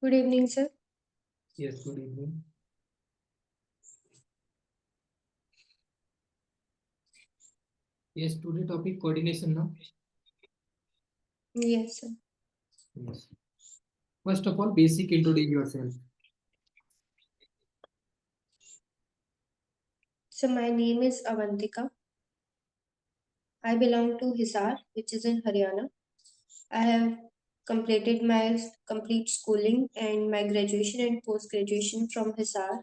Good evening, sir. Yes, good evening. Yes, today topic coordination now. Yes, sir. Yes. First of all, basic introduce yourself. So my name is Avantika. I belong to Hisar, which is in Haryana. I have completed my complete schooling and my graduation and post graduation from Hisar.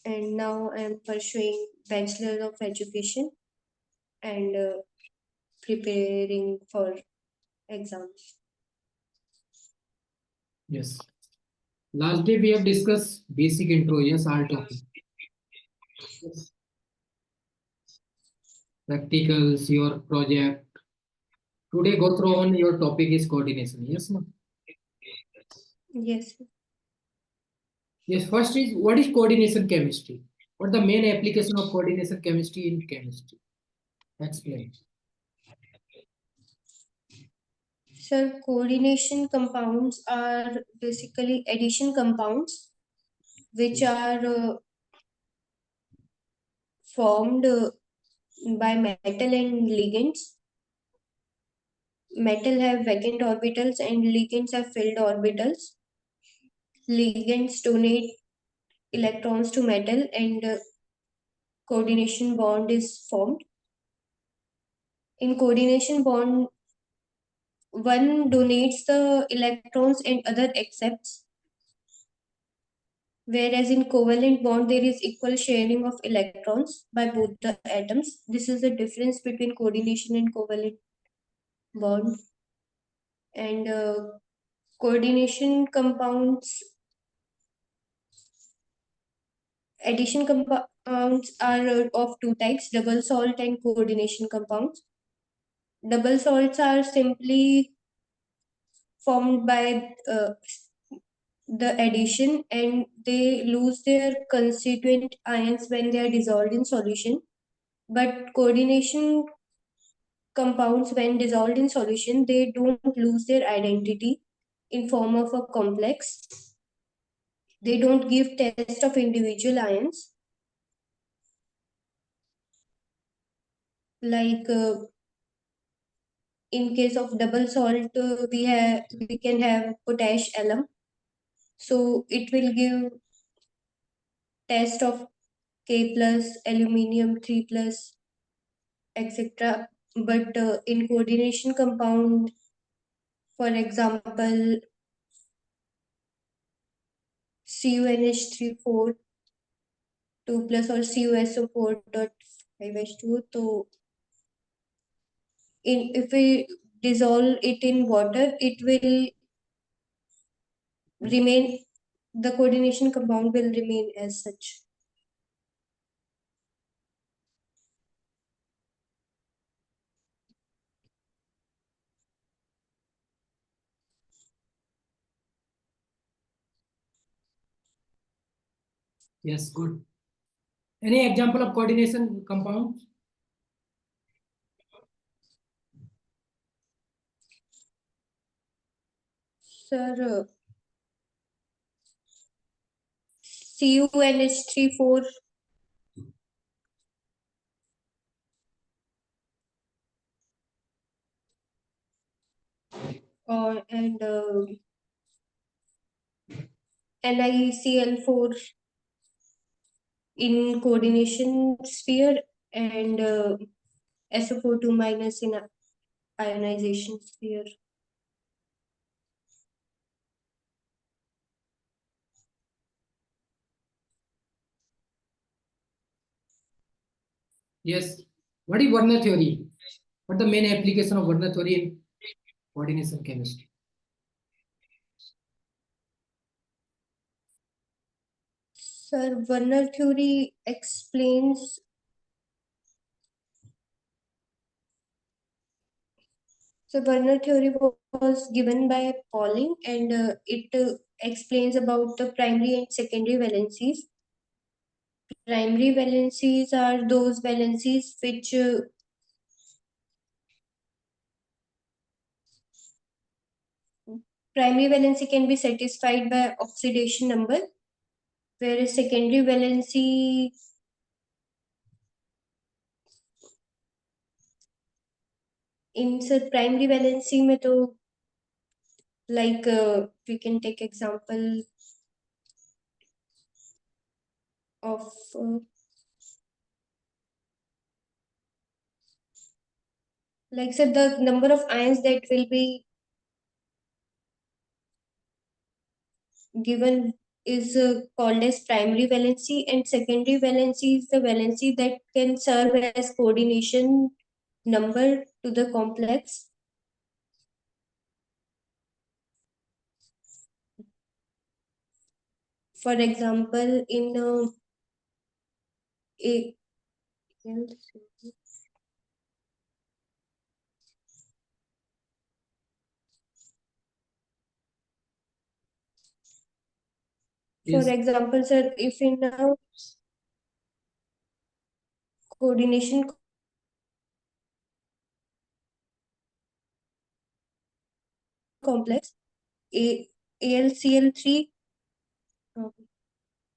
And now I am pursuing Bachelor of Education and preparing for exams. Yes. Last day we have discussed basic intro. Yes, all topic. Yes. Practicals, your project. Today go through on your topic is coordination. Yes, no? Yes, sir. Yes. First is what is coordination chemistry? What the main application of coordination chemistry in chemistry? Explain. Sir, coordination compounds are basically addition compounds which are formed by metal and ligands. Metal have vacant orbitals and ligands have filled orbitals. Ligands donate electrons to metal and coordination bond is formed. In coordination bond, one donates the electrons and other accepts. Whereas in covalent bond, there is equal sharing of electrons by both the atoms. This is the difference between coordination and covalent bond. And coordination compounds, addition compounds are of two types, double salt and coordination compounds. Double salts are simply formed by the addition and they lose their constituent ions when they are dissolved in solution. But coordination compounds, when dissolved in solution, they don't lose their identity in form of a complex. They don't give test of individual ions. Like in case of double salt, we can have potash alum. So it will give test of K plus, aluminium 3 plus, etc. But in coordination compound, for example, CuNH3 4 2 plus or CuSO4.5H2. So if we dissolve it in water, it will remain, the coordination compound will remain as such. Yes, good. Any example of coordination compound? Sir, CuNH3 4 and NiCl4 in coordination sphere and SO4 2 minus in ionization sphere. Yes. What is Werner theory? What the main application of Werner theory in coordination chemistry? Sir, Werner theory explains so Werner theory was given by Pauling and it explains about the primary and secondary valencies. Primary valencies are those valencies which primary valency can be satisfied by oxidation number, whereas secondary valency in sir primary valency में तो like we can take example of like sir the number of ions that will be given is called as primary valency, and secondary valency is the valency that can serve as coordination number to the complex. For example, in a for Yes. example, sir, if in a coordination complex, AlCl3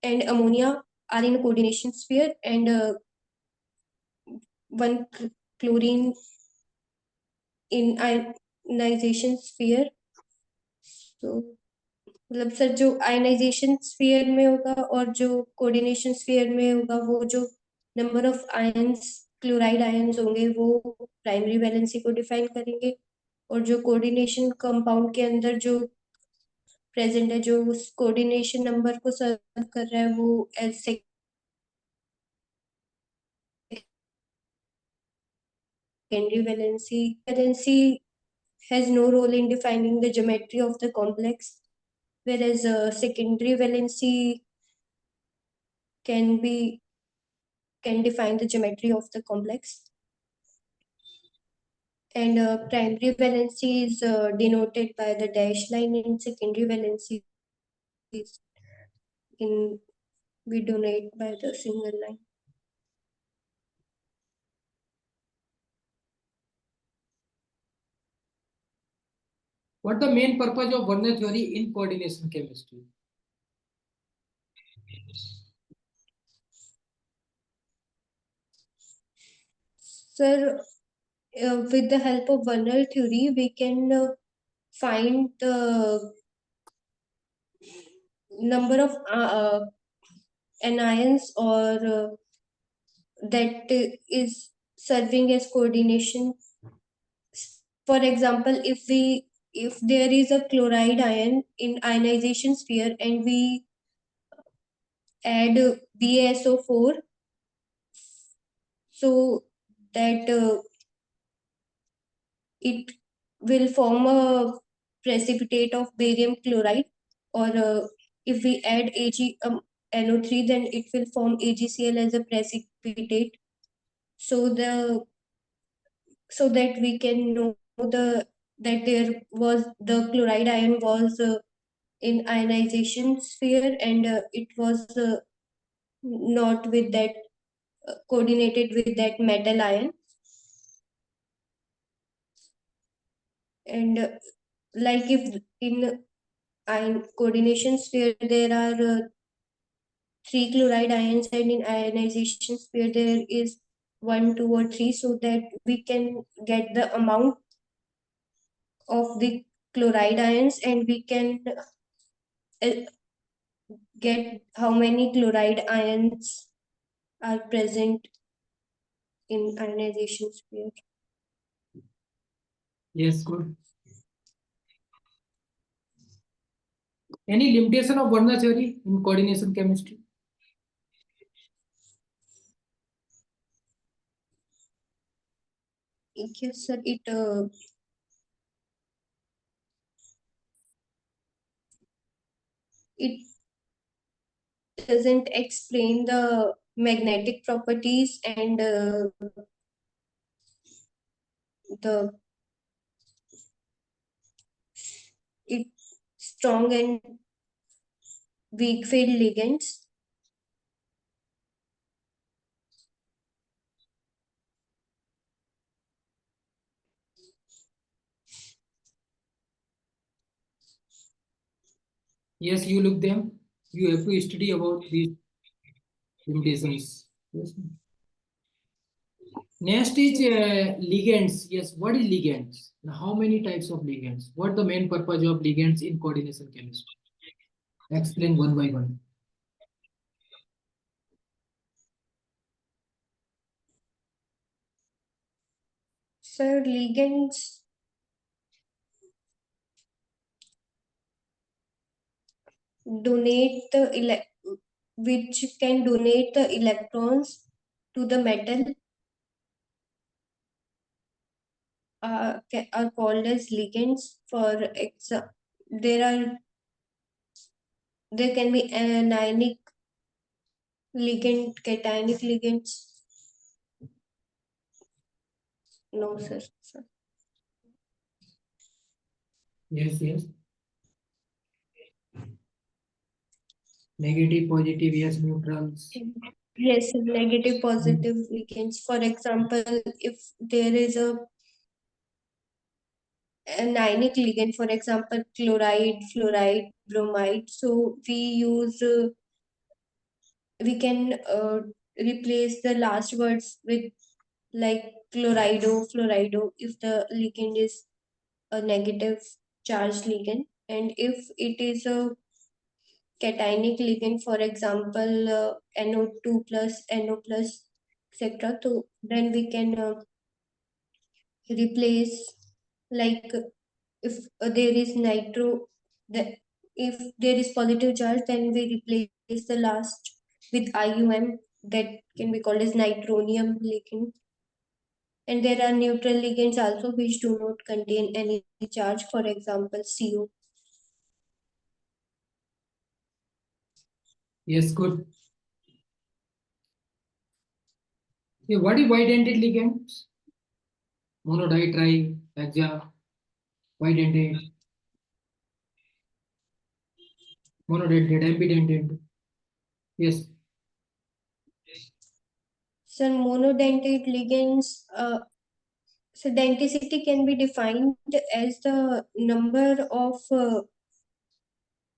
and ammonia are in a coordination sphere, and one chlorine in ionization sphere. So मतलब sir जो ionization sphere में होगा और जो coordination sphere में होगा वो जो number of ions chloride ions होंगे वो प्राइमरी वैलेंसी को डिफाइन करेंगे, और जो कोऑर्डिनेशन कंपाउंड के अंदर जो प्रेजेंट है जो उस कोऑर्डिनेशन नंबर को सर्व कर रहा है वो as secondary valency. Valency has no role in defining the geometry of the complex, whereas secondary valency can define the geometry of the complex. And primary valency is denoted by the dash line, and secondary valency is we denote by the single line. What the main purpose of Werner theory in coordination chemistry? Sir, with the help of Werner theory, we can find the number of anions or that is serving as coordination. For example, if there is a chloride ion in ionization sphere and we add BaSO4, so that it will form a precipitate of barium chloride, or if we add NO3, then it will form AgCl as a precipitate. So that we can know that there was the chloride ion was in ionization sphere, and it was not with that coordinated with that metal ion. And like if in ion coordination sphere there are 3 chloride ions, and in ionization sphere there is 1, 2, or 3, so that we can get the amount of the chloride ions, and we can uh, get how many chloride ions are present in ionization sphere. Yes, good. Any limitation of Werner theory in coordination chemistry? Yes, sir. It doesn't explain the magnetic properties and the it strong and weak field ligands. Yes, you look them. You have to study about these limitations. Yes. Next is ligands. Yes, what is ligands? Now, how many types of ligands? What the main purpose of ligands in coordination chemistry? Explain one by one. So ligands donate the which can donate the electrons to the metal are called as ligands. There can be anionic ligand, cationic ligands. No, sir. Yes, yes. Negative, positive, yes, neutrals. Yes, negative, Mm. positive ligands. For example, if there is a anionic ligand, for example, chloride, fluoride, bromide. So we can replace the last words with like chlorido, fluorido if the ligand is a negative charged ligand, and if it is a cationic ligand, for example, NO2 plus, NO plus, etc. So then we can replace, like, if there is nitro, the, if there is positive charge, then we replace the last with IUM, that can be called as nitronium ligand. And there are neutral ligands also which do not contain any charge, for example, CO. Yes, good. Yeah, what is wide-ended ligands? Monodi, tri, hexa, wide-ended, monodentate, ambidentate. Yes. So monodentate ligands, so denticity can be defined as the number of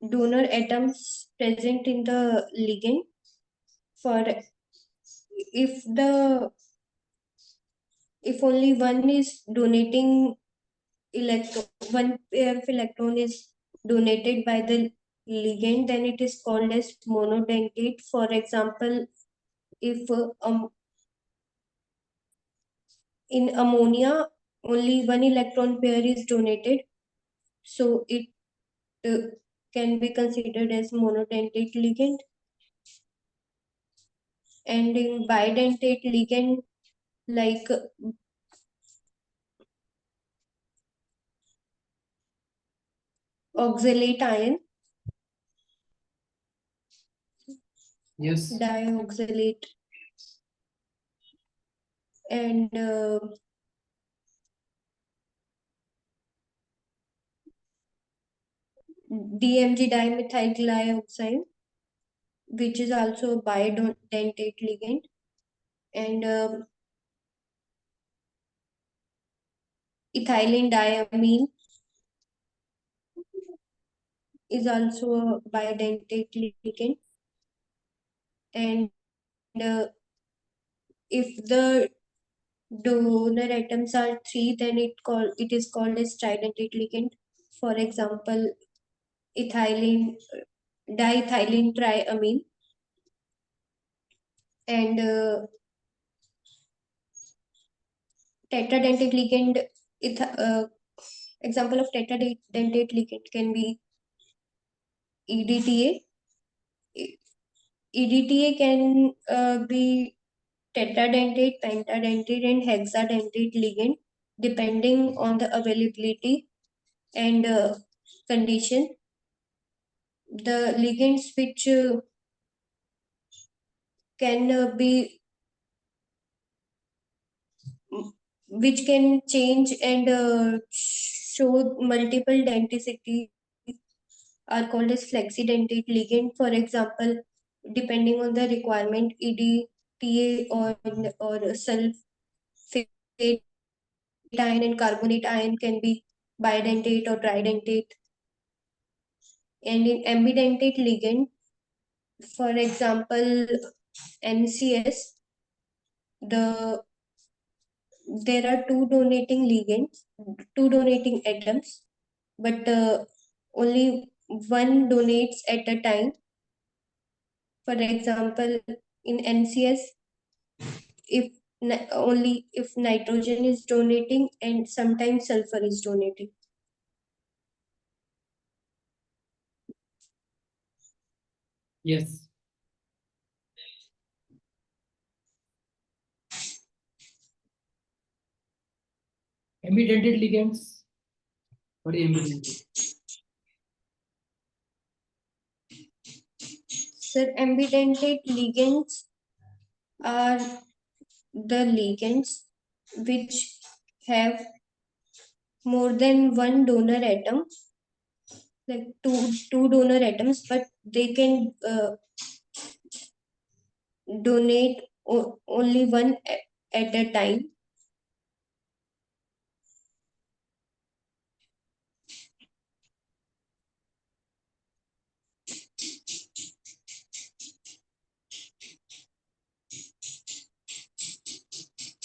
donor atoms present in the ligand. For if the if only one is donating electron, one pair of electron is donated by the ligand, then it is called as monodentate. For example, if in ammonia only one electron pair is donated, so it uh, can be considered as monodentate ligand. And in bidentate ligand, like oxalate ion, Yes. dioxalate, and DMG dimethyl glyoxide, which is also a biodentate ligand, and ethylene diamine is also a biodentate ligand. And if the donor atoms are three, then it is called as tridentate ligand. For example, ethylene diethylene triamine, and tetradentate ligand. Example of tetradentate ligand can be EDTA. EDTA can be tetradentate, pentadentate, and hexadentate ligand depending on the availability and condition. The ligands which can change and show multiple denticity are called as flexidentate ligand. For example, depending on the requirement, EDTA or sulfate ion and carbonate ion can be bidentate or tridentate. And in ambidentate ligand, for example, NCS, the there are two donating atoms, but only one donates at a time. For example, in NCS, if only if nitrogen is donating and sometimes sulfur is donating. Yes. Ambidentate ligands. What is ambidentate? Sir, ambidentate ligands are the ligands which have more than one donor atom, like two donor atoms, but they can donate only one at a time.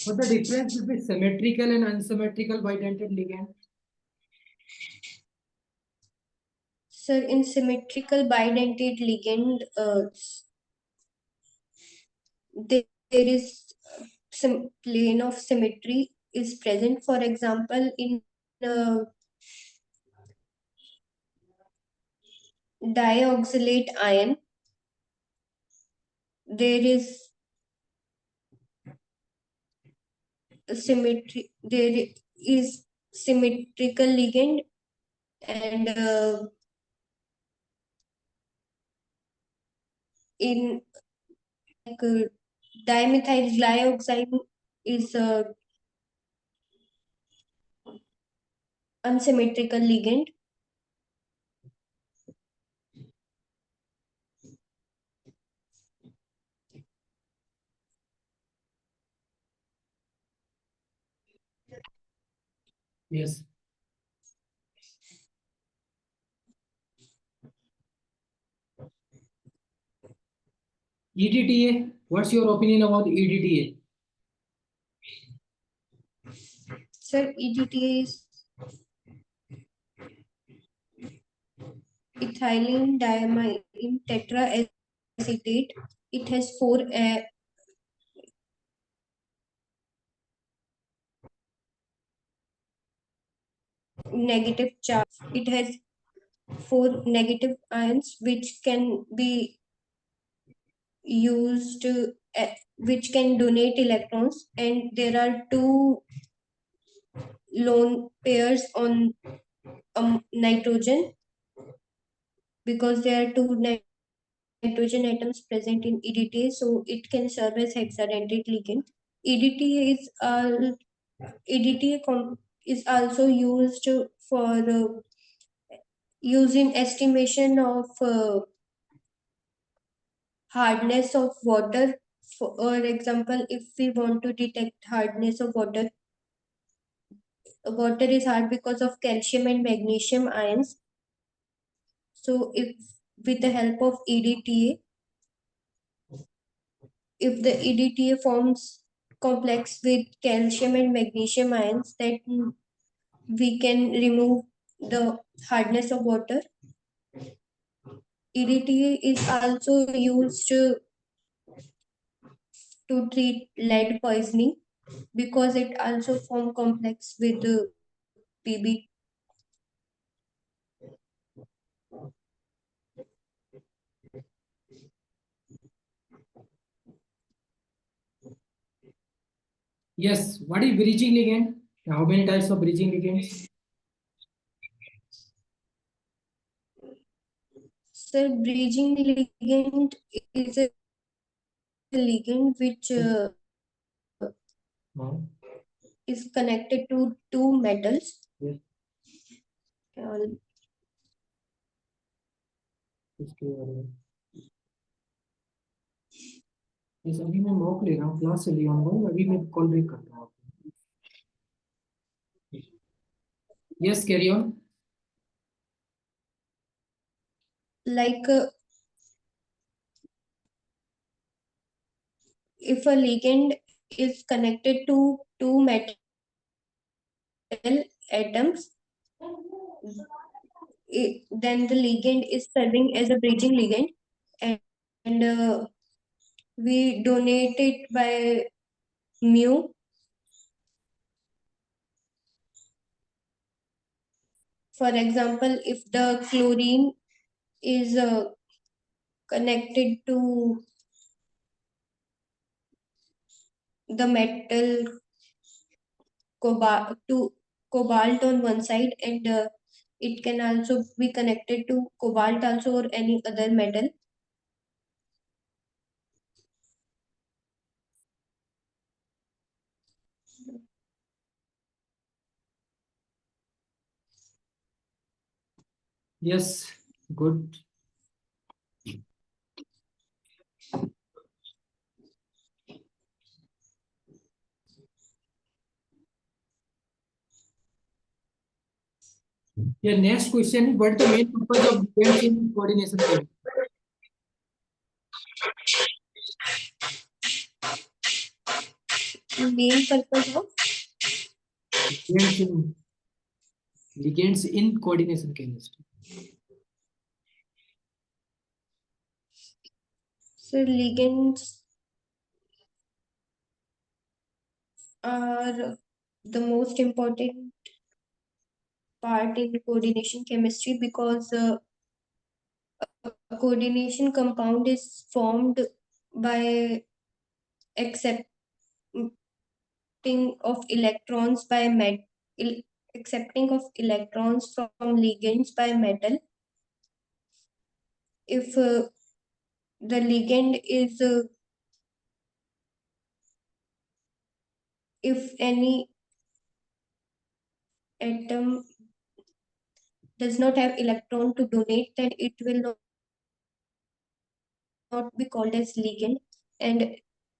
What's the difference between symmetrical and unsymmetrical bidentate ligand? Sir, in symmetrical bidentate ligand, there is some plane of symmetry is present. For example, in dioxylate ion, there is symmetry. There is symmetrical ligand, and in like dimethyl glyoxime is a unsymmetrical ligand. Yes. EDTA. What's your opinion about EDTA? Sir, EDTA is ethylene diamine tetraacetate. It has four negative charge. It has four negative ions which can be used which can donate electrons, and there are two lone pairs on nitrogen, because there are two nitrogen atoms present in EDTA, so it can serve as hexadentate ligand. EDTA is is also used for using estimation of hardness of water. For example, if we want to detect hardness of water, water is hard because of calcium and magnesium ions. So if with the help of EDTA, if the EDTA forms complex with calcium and magnesium ions, that we can remove the hardness of water. EDTA is also used to treat lead poisoning because it also form complex with PB. Yes. What is bridging ligand? How many types of bridging ligands? So bridging ligand is a ligand which No. is connected to two metals. Yes. Uh, इसके बारे में yes, अभी मैं mock ले रहा हूँ class से लिया हूँ अभी मैं कॉल बैक करता हूँ आपको yes carry on like if a ligand is connected to two metal atoms, then the ligand is serving as a bridging ligand, and we donate it by mu. For example, if the chlorine is connected to the metal cobalt on one side, and it can also be connected to cobalt also or any other metal. Yes, good. Your next question, what is the main purpose of ligands in coordination chemistry? Main purpose of Ligands in coordination chemistry. so ligands are the most important part in coordination chemistry because a coordination compound is formed by accepting of electrons by accepting of electrons from ligands by metal. If the ligand is if any atom does not have electron to donate, then it will not be called as ligand, and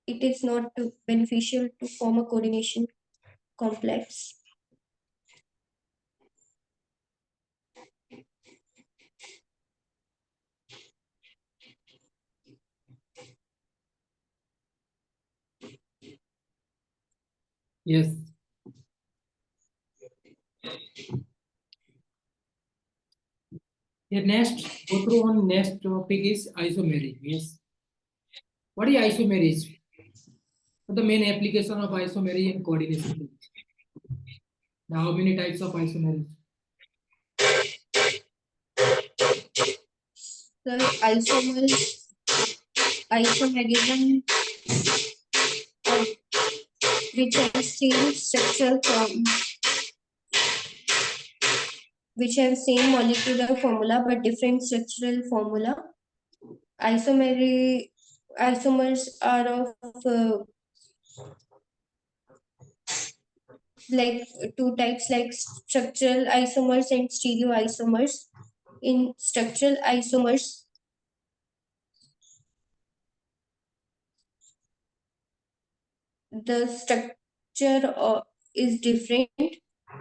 it is not beneficial to form a coordination complex. Yes. Your next go through on next topic is isomerism. Yes. What is isomerism? What the main application of isomerism in coordination? Now, how many types of isomerism? The isomerism which have same structural form, which have same molecular formula but different structural formula. Isomers are of like two types, like structural isomers and stereoisomers. In structural isomers, the structure is different,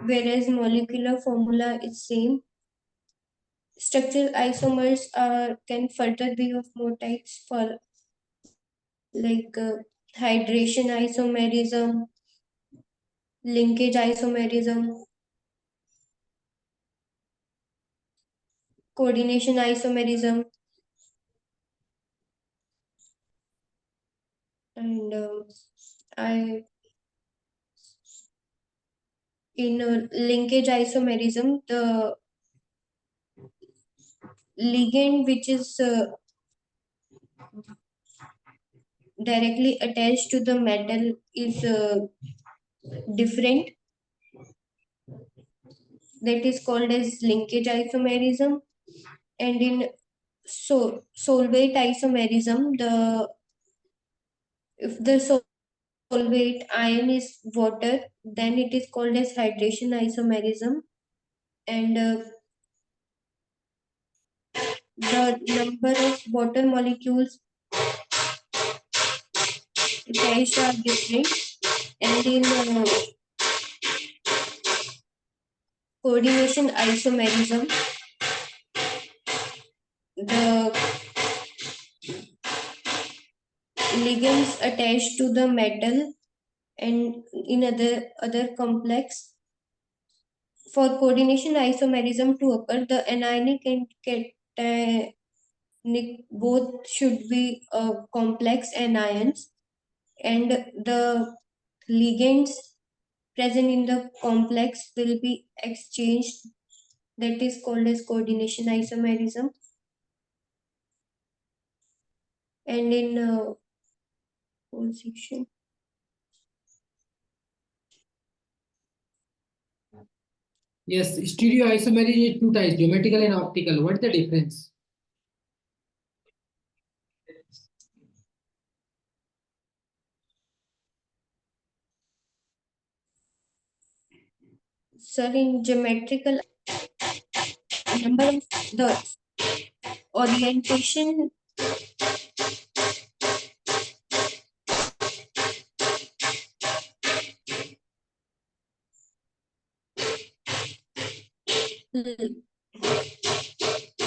whereas molecular formula is same. Structural isomers can further be of more types, for like hydration isomerism, linkage isomerism, coordination isomerism, and I in linkage isomerism, the ligand which is directly attached to the metal is different. That is called as linkage isomerism. And in solvate isomerism, the if the solvate ion is water, then it is called as hydration isomerism. And the number of water molecules attached are different. And in coordination isomerism, the ligands attached to the metal and in other complex. For coordination isomerism to occur, the anionic and cationic both should be complex anions, and the ligands present in the complex will be exchanged. That is called as coordination isomerism. And in position, Yes, stereoisomery is two types, geometrical and optical. What's the difference? sir, in geometrical, number of the orientation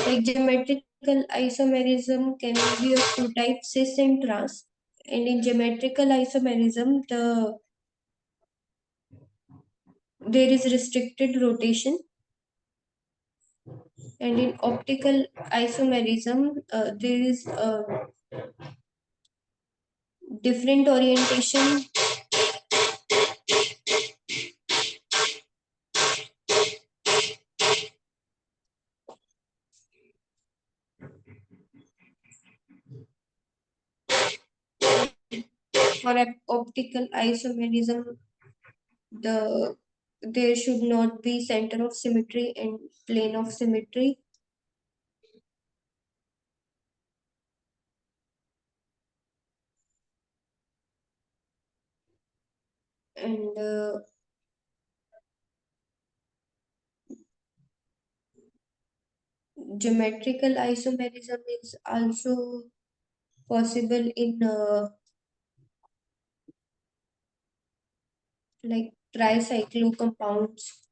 like geometrical isomerism can be of two types, cis and trans. And in geometrical isomerism, there is restricted rotation. And in optical isomerism, there is different orientation. For optical isomerism, there should not be center of symmetry and plane of symmetry. And geometrical isomerism is also possible in like tricyclo compounds.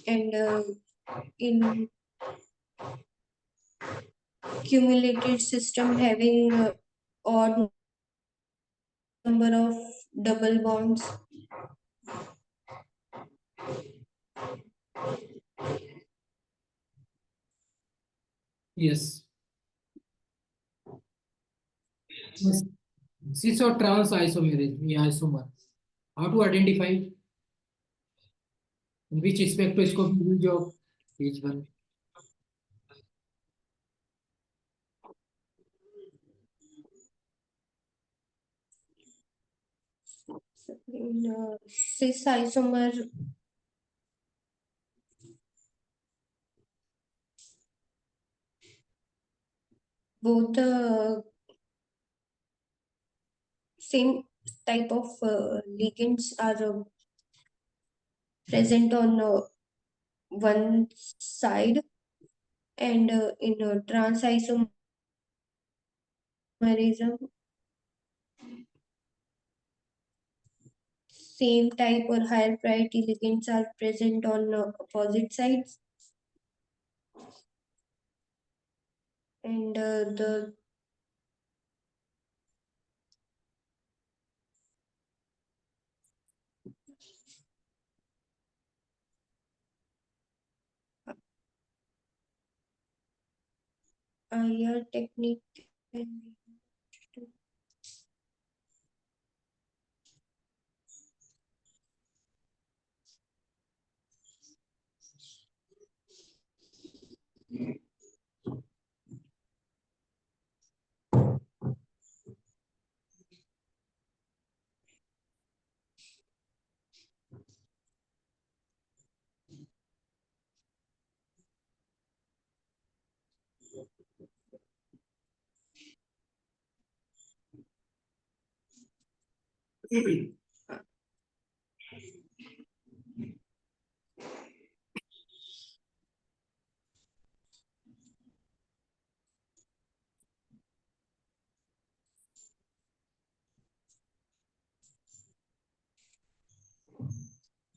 And in cumulated system having odd number of double bonds. Yes. Yes. Cis or trans isomerism, isomer. How to identify it? In which spectroscope use of each one? In cis isomer, both the same type of ligands are present on one side. And in trans isomerism, same type or higher priority ligands are present on opposite sides. And the IR technique can be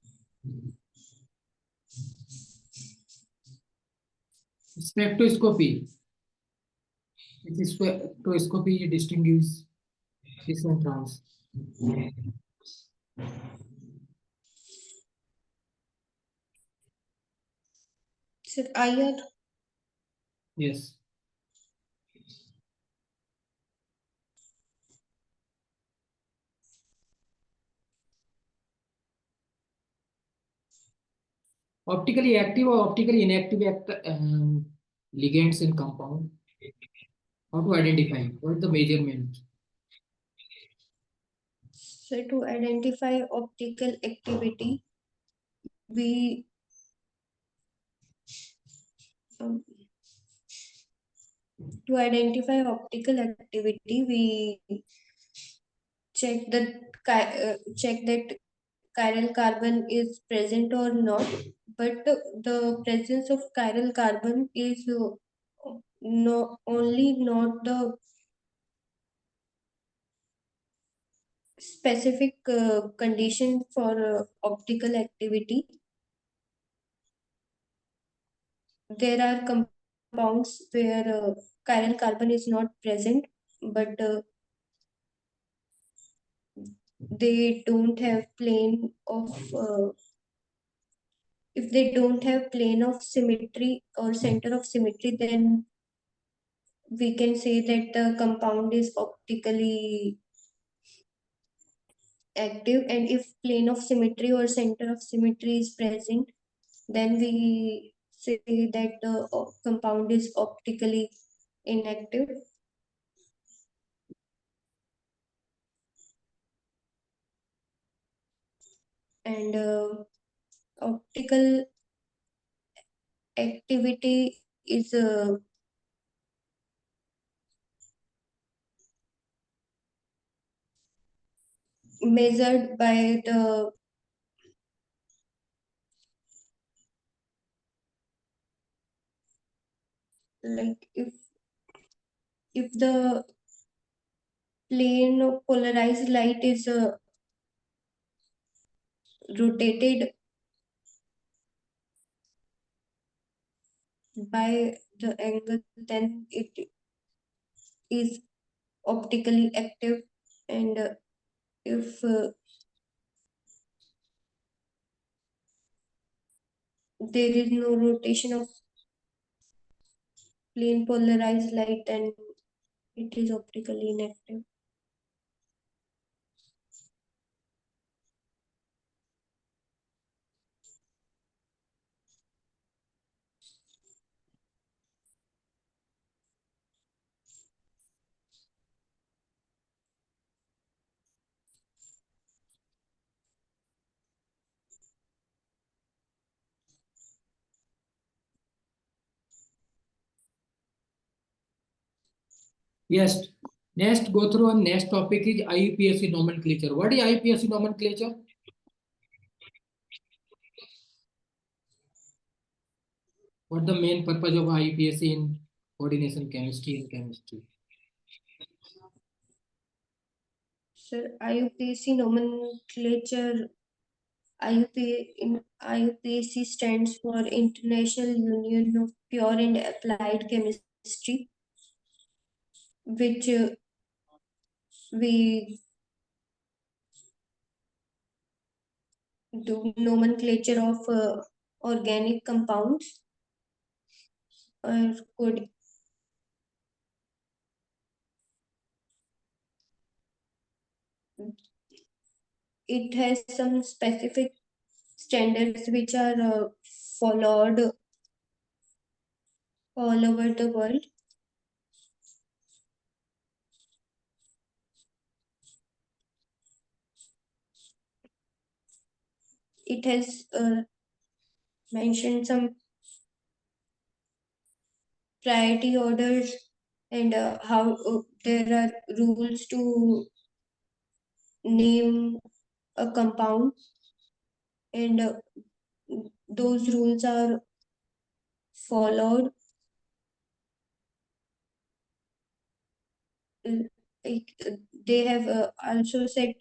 used Spectroscopy. This spectroscopy distinguishes cis and trans. Sir, IR. Yes. Optically active or optically inactive ligands in compound. How to identify? What is the measurement? So to identify optical activity, we um, to identify optical activity, we check that chiral carbon is present or not. But the presence of chiral carbon is no only not the specific condition for optical activity. There are compounds where chiral carbon is not present, but they don't have plane of if they don't have plane of symmetry or center of symmetry, then we can say that the compound is optically active. And if plane of symmetry or center of symmetry is present, then we say that the compound is optically inactive. And optical activity is measured by the like if the plane of polarized light is rotated by the angle, then it is optically active. And if there is no rotation of plane polarized light, then it is optically inactive. Yes. Next, go through and next topic is IUPAC nomenclature. What is IUPAC nomenclature? What the main purpose of IUPAC in coordination chemistry and chemistry? So IUPAC nomenclature, IUPAC stands for International Union of Pure and Applied Chemistry, which we do nomenclature of organic compounds or could it has some specific standards which are followed all over the world. It has mentioned some priority orders and how there are rules to name a compound, and those rules are followed. Like, they have also set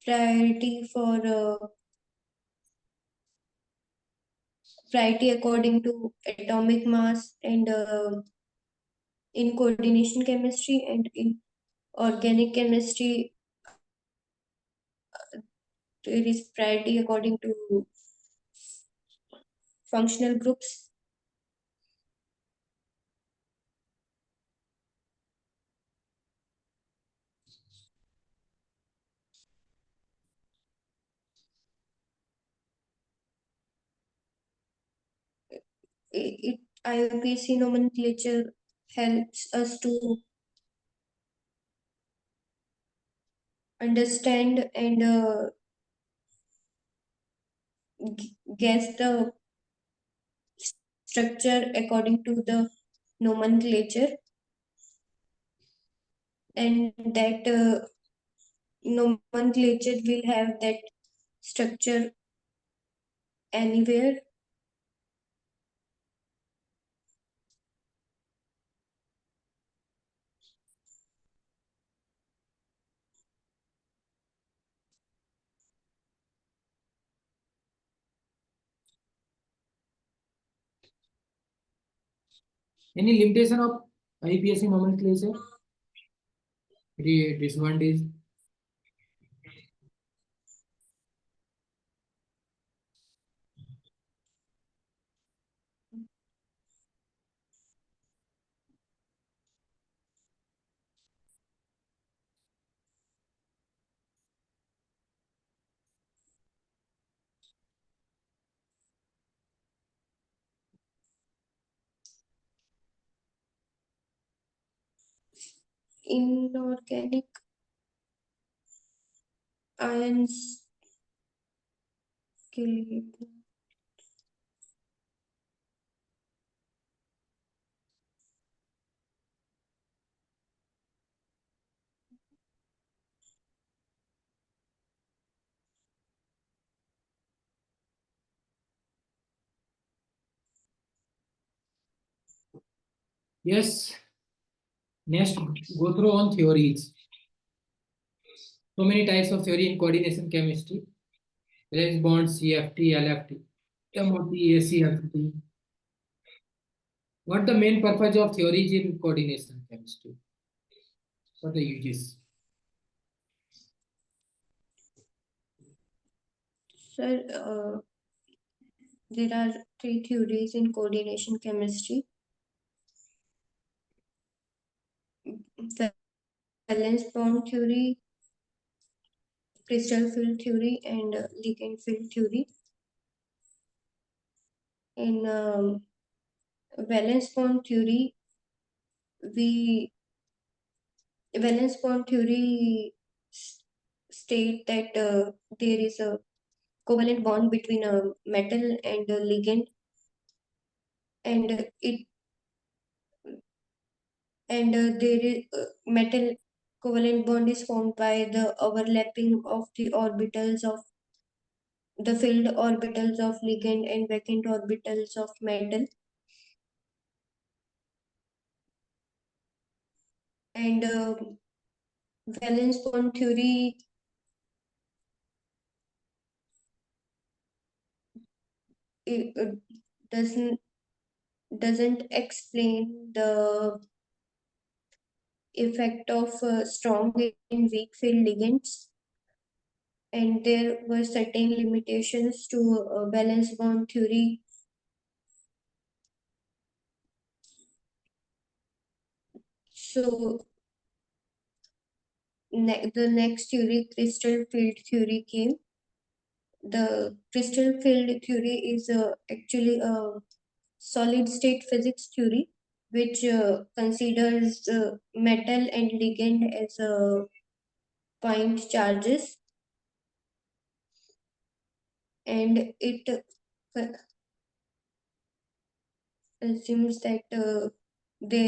priority for priority according to atomic mass, and in coordination chemistry and in organic chemistry, there is priority according to functional groups. IUPAC nomenclature helps us to understand and guess the structure according to the nomenclature, and that nomenclature will have that structure anywhere. Any limitation of IUPAC nomenclature? Disadvantage? Inorganic ions kill. Yes. Next, go through on theories. So many types of theory in coordination chemistry. Valence bonds, CFT, LFT, MOT, ACFT. What the main purpose of theories in coordination chemistry? What the uses? Sir, there are three theories in coordination chemistry: valence bond theory, crystal field theory, and ligand field theory. In valence bond theory, we valence bond theory state that there is a covalent bond between a metal and a ligand, and it and there is metal covalent bond is formed by the overlapping of the orbitals of the filled orbitals of ligand and vacant orbitals of metal, and valence bond theory it doesn't explain the effect of strong and weak field ligands, and there were certain limitations to valence bond theory. So the next theory, crystal field theory, came. The crystal field theory is actually a solid state physics theory which considers metal and ligand as point charges, and it assumes that there